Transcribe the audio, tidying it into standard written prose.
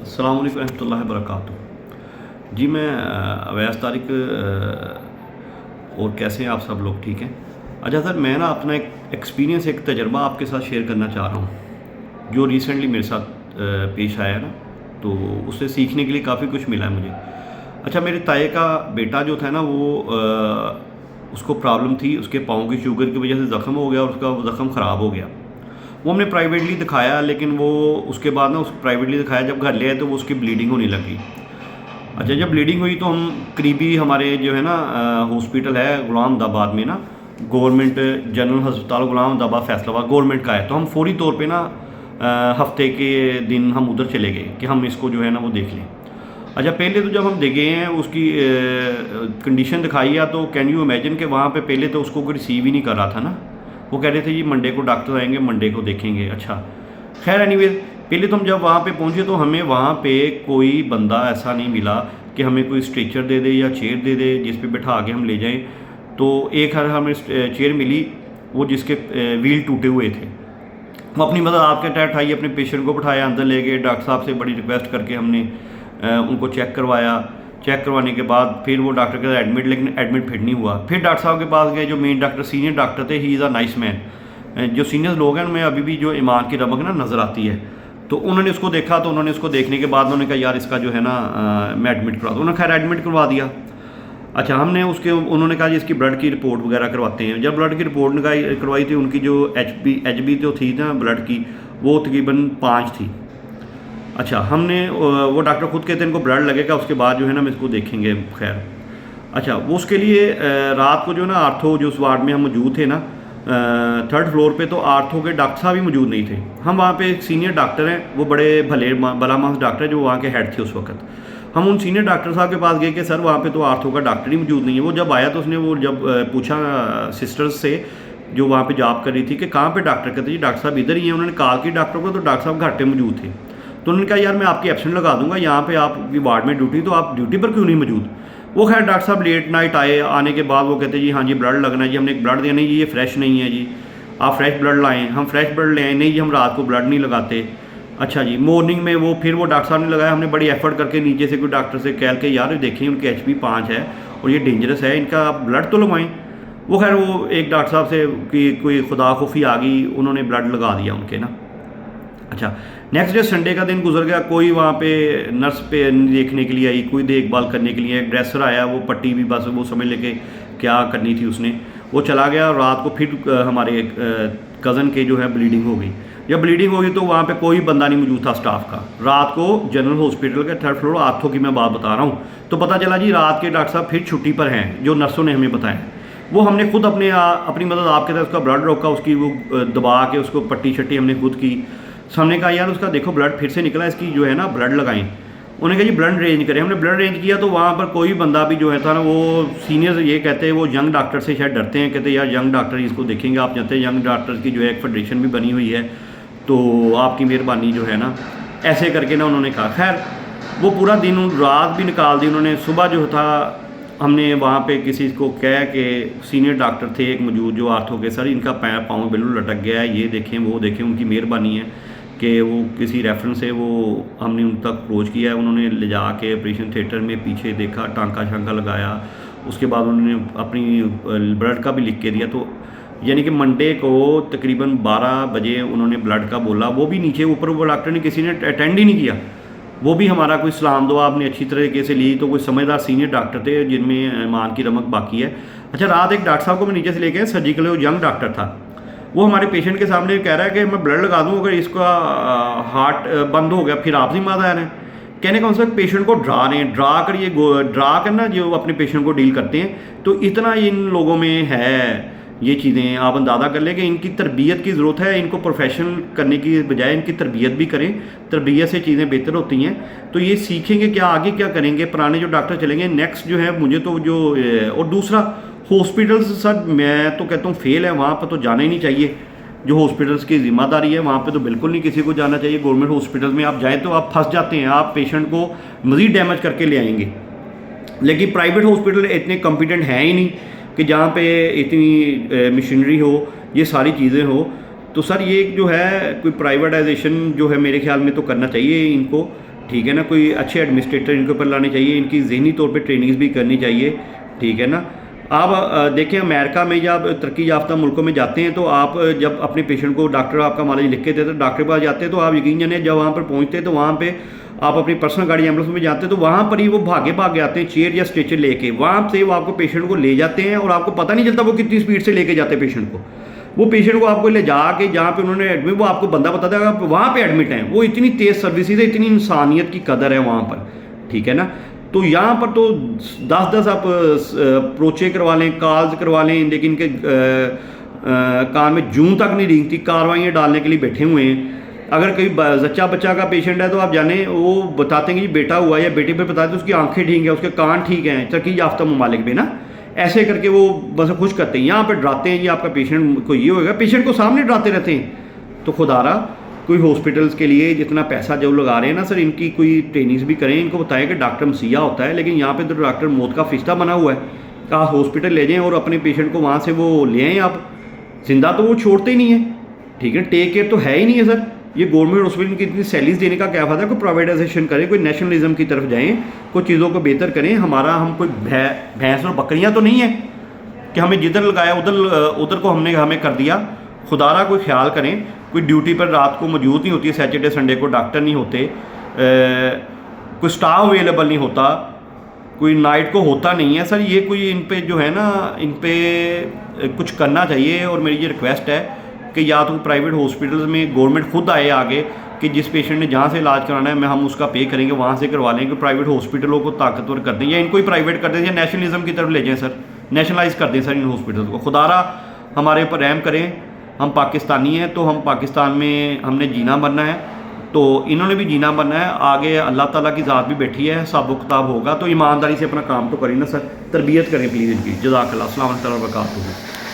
अस्सलाम वालेकुम रहमतुल्लाहि वबरकातुहू। जी मैं अवैस तारिक और कैसे हैं आप सब लोग, ठीक हैं? अच्छा सर, मैं ना अपना एक एक्सपीरियंस, एक तजर्बा आपके साथ शेयर करना चाह रहा हूँ जो रिसेंटली मेरे साथ पेश आया ना, तो उससे सीखने के लिए काफ़ी कुछ मिला है मुझे। अच्छा, मेरे ताए का बेटा जो था ना, वो उसको प्रॉब्लम थी, उसके पाँव की शुगर की वजह से ज़ख़म हो गया और उसका ज़ख़म ख़राब हो गया। वो हमने प्राइवेटली दिखाया, लेकिन वो उसके बाद ना, उस प्राइवेटली दिखाया, जब घर ले आए तो वो उसकी ब्लीडिंग होने लगी। अच्छा, जब ब्लीडिंग हुई तो हम करीबी हमारे जो है ना हॉस्पिटल है गुलामदाबाद में ना, गवर्नमेंट जनरल हस्पताल गुलामदाबाद फैसलाबाद गवर्नमेंट का है, तो हम फौरी तौर पे ना हफ्ते के दिन हम उधर चले गए कि हम इसको जो है ना वो देख लें। अच्छा, पहले तो जब हम देखे हैं उसकी कंडीशन दिखाई है, तो कैन यू इमेजिन कि वहाँ पे पहले तो उसको कोई रिसीव ही नहीं कर रहा था ना। वो कह रहे थे जी मंडे को डॉक्टर आएंगे, मंडे को देखेंगे। अच्छा, खैर एनीवे, पहले तो हम जब वहाँ पे पहुँचे तो हमें वहाँ पे कोई बंदा ऐसा नहीं मिला कि हमें कोई स्ट्रेचर दे दे या चेयर दे दे जिस पे बैठा के हम ले जाएं। तो एक हमें चेयर मिली, वो जिसके व्हील टूटे हुए थे। वो अपनी मदद आपके तहत उठाई, अपने पेशेंट को बिठाया, अंदर ले गए, डॉक्टर साहब से बड़ी रिक्वेस्ट करके हमने उनको चेक करवाया। चेक करवाने के बाद फिर वो डॉक्टर के साथ एडमिट, लेकिन एडमिट फिर नहीं हुआ। फिर डॉक्टर साहब के पास गए, जो मेन डॉक्टर सीनियर डॉक्टर थे, he is a nice man. जो सीनियर लोग हैं उनमें अभी भी जो ईमान की रमक ना नज़र आती है। तो उन्होंने उसको देखा, तो उन्होंने उसको देखने के बाद उन्होंने कहा यार इसका जो है ना मैं एडमिट करवा दूँ। उन्होंने खैर एडमिट करवा दिया। अच्छा, हमने उन्होंने कहा जी इसकी ब्लड की रिपोर्ट वगैरह करवाते हैं। जब ब्लड की रिपोर्ट करवाई थी, उनकी जो एच बी जो थी ना ब्लड की, वो तकरीबन 5 थी। अच्छा, हमने वो डॉक्टर खुद कहते हैं इनको ब्लड लगेगा, उसके बाद जो है ना हम इसको देखेंगे। खैर, अच्छा, वो उसके लिए रात को जो ना आर्थो, जो उस वार्ड में हम मौजूद थे ना, 3rd फ्लोर पे, तो आर्थो के डॉक्टर साहब भी मौजूद नहीं थे। हम वहाँ पे एक सीनियर डॉक्टर हैं, वो बड़े भला मानस डॉक्टर है, जो वहाँ के हेड थे उस वक्त। हम उन सीनियर डॉक्टर साहब के पास गए कि सर वहाँ पे तो आर्थो का डॉक्टर ही मौजूद नहीं है। वो जब आया तो उसने वो जब पूछा सिस्टर्स से जो वहाँ पे जॉब कर रही थी कि कहाँ पे डॉक्टर, कहते जी डॉक्टर साहब इधर ही हैं। उन्होंने कॉल की डॉक्टर को, तो डॉक्टर साहब घर पे मौजूद थे। तो उन्होंने कहा यार मैं आपकी एब्सेंट लगा दूंगा, यहाँ पे आपकी वार्ड में ड्यूटी, तो आप ड्यूटी पर क्यों नहीं मौजूद? वो खैर डॉक्टर साहब लेट नाइट आए, आने के बाद वो कहते जी हाँ जी ब्लड लगना है जी, हमने एक ब्लड दिया, नहीं जी ये फ्रेश नहीं है जी, आप फ्रेश ब्लड लाएँ। हम फ्रेश ब्लड ले आए, नहीं जी हम रात को ब्लड नहीं लगाते। अच्छा जी, मॉर्निंग में वो फिर वो डॉक्टर साहब ने लगाया। हमने बड़ी एफर्ट करके नीचे से कोई डॉक्टर से कह के यार देखिए उनकी HP 5 है और ये डेंजरस है, इनका आप ब्लड तो लगवाएं। वो खैर वो एक डॉक्टर साहब से कि कोई खुदा खुफी आ गई, उन्होंने ब्लड लगा दिया उनके ना। अच्छा, नेक्स्ट डे संडे का दिन गुजर गया, कोई वहाँ पे नर्स पे देखने के लिए आई, कोई देखभाल करने के लिए। एक ड्रेसर आया, वो पट्टी भी बस वो समझ लेके क्या करनी थी उसने, वो चला गया। और रात को फिर हमारे कज़न के जो है ब्लीडिंग हो गई। जब ब्लीडिंग होगी तो वहाँ पे कोई बंदा नहीं मौजूद था स्टाफ का। रात को जनरल हॉस्पिटल के 3rd फ्लोर आर्थो की मैं बात बता रहा हूँ, तो पता चला जी रात के डॉक्टर साहब फिर छुट्टी पर हैं, जो नर्सों ने हमें बताया। वो हमने खुद अपनी मदद आपके साथ उसका ब्लड रोका, उसकी वो दबा के उसको पट्टी शट्टी हमने खुद की। हमने कहा यार उसका देखो ब्लड फिर से निकला, इसकी जो है ना ब्लड लगाएं। उन्होंने कहा जी ब्लड रेंज करें। हमने ब्लड रेंज किया, तो वहाँ पर कोई बंदा भी जो है था ना, वो सीनियर ये कहते हैं, वो यंग डॉक्टर से शायद डरते हैं, कहते हैं यार यंग डॉक्टर इसको देखेंगे। आप जानते हैं यंग डॉक्टर्स की जो है एक फेडरेशन भी बनी हुई है, तो आपकी मेहरबानी जो है ना, ऐसे करके ना उन्होंने कहा। खैर वो पूरा दिन रात भी निकाल दी उन्होंने। सुबह जो था हमने वहाँ पे किसी को कह के, सीनियर डॉक्टर थे एक मौजूद जो आर्थो के, सर इनका पाँव बिल्कुल लटक गया है, ये देखें वो देखें। उनकी मेहरबानी है कि वो किसी रेफरेंस से वो हमने उन तक अप्रोच किया है। उन्होंने ले जा के ऑपरेशन थिएटर में पीछे देखा, टांका शांका लगाया। उसके बाद उन्होंने अपनी ब्लड का भी लिख के दिया। तो यानी कि मंडे को तकरीबन 12 बजे उन्होंने ब्लड का बोला। वो भी नीचे ऊपर वो डॉक्टर ने किसी ने अटेंड ही नहीं किया। वो भी हमारा कोई सलाम दुआ आपने अच्छी तरीके से ली, तो कोई समझदार सीनियर डॉक्टर थे जिनमें ईमान की रमक बाकी है। अच्छा, रात एक डॉक्टर साहब को मैं नीचे से लेके सर्जिकल, वो यंग डॉक्टर था, वो हमारे पेशेंट के सामने कह रहा है कि मैं ब्लड लगा दूँ, अगर इसका हार्ट बंद हो गया फिर आप जिम्मेदार आ रहे हैं। कहने का मतलब पेशेंट को ड्रा रहे हैं, ड्रा करना जो अपने पेशेंट को डील करते हैं। तो इतना इन लोगों में है ये चीज़ें, आप अंदाज़ा कर लें कि इनकी तरबियत की ज़रूरत है। इनको प्रोफेशनल करने की बजाय इनकी तरबियत भी करें, तरबियत से चीज़ें बेहतर होती हैं। तो ये सीखेंगे क्या, आगे क्या करेंगे। पुराने जो डॉक्टर चलेंगे, नेक्स्ट जो है मुझे तो जो और दूसरा हॉस्पिटल्स, सर मैं तो कहता हूँ फेल है, वहाँ पर तो जाना ही नहीं चाहिए। जो हॉस्पिटल्स की ज़िम्मेदारी है वहाँ पे तो बिल्कुल नहीं किसी को जाना चाहिए। गवर्नमेंट हॉस्पिटल्स में आप जाएँ तो आप फंस जाते हैं, आप पेशेंट को मज़ीद डैमेज करके ले आएंगे। लेकिन प्राइवेट हॉस्पिटल इतने कॉम्पिटेंट हैं ही नहीं कि जहाँ पे इतनी मशीनरी हो, ये सारी चीज़ें हो। तो सर ये जो है कोई प्राइवेटाइजेशन जो है मेरे ख्याल में तो करना चाहिए इनको, ٹھیک ہے نا, کوئی اچھے ایڈمنسٹریٹر ان کے اوپر لانے چاہیے, ان کی ذہنی طور پہ ٹریننگز بھی کرنی چاہیے. ٹھیک ہے نا. آپ دیکھیں امریکہ میں یا ترقی یافتہ ملکوں میں جاتے ہیں تو آپ جب اپنے پیشنٹ کو ڈاکٹر آپ کا مالج لکھ کے دیتے ہیں, ڈاکٹر کے پاس جاتے ہیں تو آپ یقین جانیں جب وہاں پر پہنچتے ہیں تو وہاں پہ آپ اپنی پرسنل گاڑی ایمبولینس میں جاتے ہیں تو وہاں پر ہی وہ بھاگے آتے ہیں چیئر یا اسٹریچر لے کے, وہاں سے وہ آپ کو پیشنٹ کو لے جاتے ہیں اور آپ کو پتہ نہیں چلتا وہ کتنی اسپیڈ سے لے کے جاتے ہیں پیشنٹ کو. وہ پیشنٹ کو آپ کو لے جا کے جہاں پہ انہوں نے ایڈمٹ, وہ آپ کو بندہ بتاتا ہے آپ وہاں پہ ایڈمٹ ہیں, وہ اتنی تیز سروسز ہے, اتنی انسانیت کی قدر ہے وہاں پر. ٹھیک ہے نا. تو یہاں پر تو 10 آپ اپروچیں کروا لیں, کالز کروا لیں, لیکن ان کے کان میں جون تک نہیں رینگتی, کاروائیاں ڈالنے کے لیے بیٹھے ہوئے ہیں. اگر کوئی زچہ بچہ کا پیشنٹ ہے تو آپ جانیں وہ بتاتے ہیں کہ جی بیٹا ہوا ہے یا بیٹے پہ بتاتے ہیں اس کی آنکھیں ٹھیک ہیں, اس کے کان ٹھیک ہیں, ترقی یافتہ ممالک میں نا ایسے کر کے وہ بس خوش کرتے ہیں. یہاں پہ ڈراتے ہیں جی آپ کا پیشنٹ کو یہ ہوگا, پیشنٹ کو سامنے ڈراتے رہتے ہیں. تو خدا را کوئی ہاسپٹلس کے لیے جتنا پیسہ جو لگا رہے ہیں نا سر, ان کی کوئی ٹریننگز بھی کریں, ان کو بتائیں کہ ڈاکٹر مسیحا ہوتا ہے, لیکن یہاں پہ تو ڈاکٹر موت کا فرشتہ بنا ہوا ہے. آپ ہاسپٹل لے جائیں اور اپنے پیشنٹ کو وہاں سے وہ لے آئیں, آپ زندہ تو وہ چھوڑتے ہی نہیں ہیں. ٹھیک ہے. ٹیک کیئر تو ہے ہی نہیں ہے سر. یہ گورنمنٹ ہاسپٹل کی اتنی سیلیز دینے کا کیا فائدہ ہے؟ کوئی پرائیویٹائزیشن کریں, کوئی نیشنلزم کی طرف جائیں, کوئی چیزوں کو بہتر کریں. ہم کوئی بھینس اور بکریاں تو نہیں ہیں کہ ہمیں جدھر لگایا ادھر کو ہمیں کر دیا. خدا را کوئی خیال کریں. کوئی ڈیوٹی پر رات کو موجود نہیں ہوتی ہے, سیٹرڈے سنڈے کو ڈاکٹر نہیں ہوتے, کوئی سٹاف اویلیبل نہیں ہوتا, کوئی نائٹ کو ہوتا نہیں ہے. سر یہ کوئی ان پہ جو ہے نا, ان پہ کچھ کرنا چاہیے. اور میری یہ ریکویسٹ ہے کہ یا تو پرائیویٹ ہاسپٹلز میں گورنمنٹ خود آئے آگے کہ جس پیشنٹ نے جہاں سے علاج کرانا ہے ہم اس کا پے کریں گے, وہاں سے کروا لیں گے. پرائیویٹ ہاسپٹلوں کو طاقتور کر دیں, یا ان کو ہی پرائیویٹ کر دیں, یا نیشنلزم کی طرف لے جائیں سر, نیشنلائز کر دیں سر ان ہاسپٹلز کو. خدا را ہمارے اوپر رحم کریں. ہم پاکستانی ہیں تو ہم پاکستان میں ہم نے جینا بننا ہے, تو انہوں نے بھی جینا بننا ہے. آگے اللہ تعالیٰ کی ذات بھی بیٹھی ہے, حساب و کتاب ہوگا. تو ایمانداری سے اپنا کام تو کریں نا سر, تربیت کریں پلیز ان کی. جزاک اللہ. السلام علیکم و رحمۃ اللہ وبرکاتہ.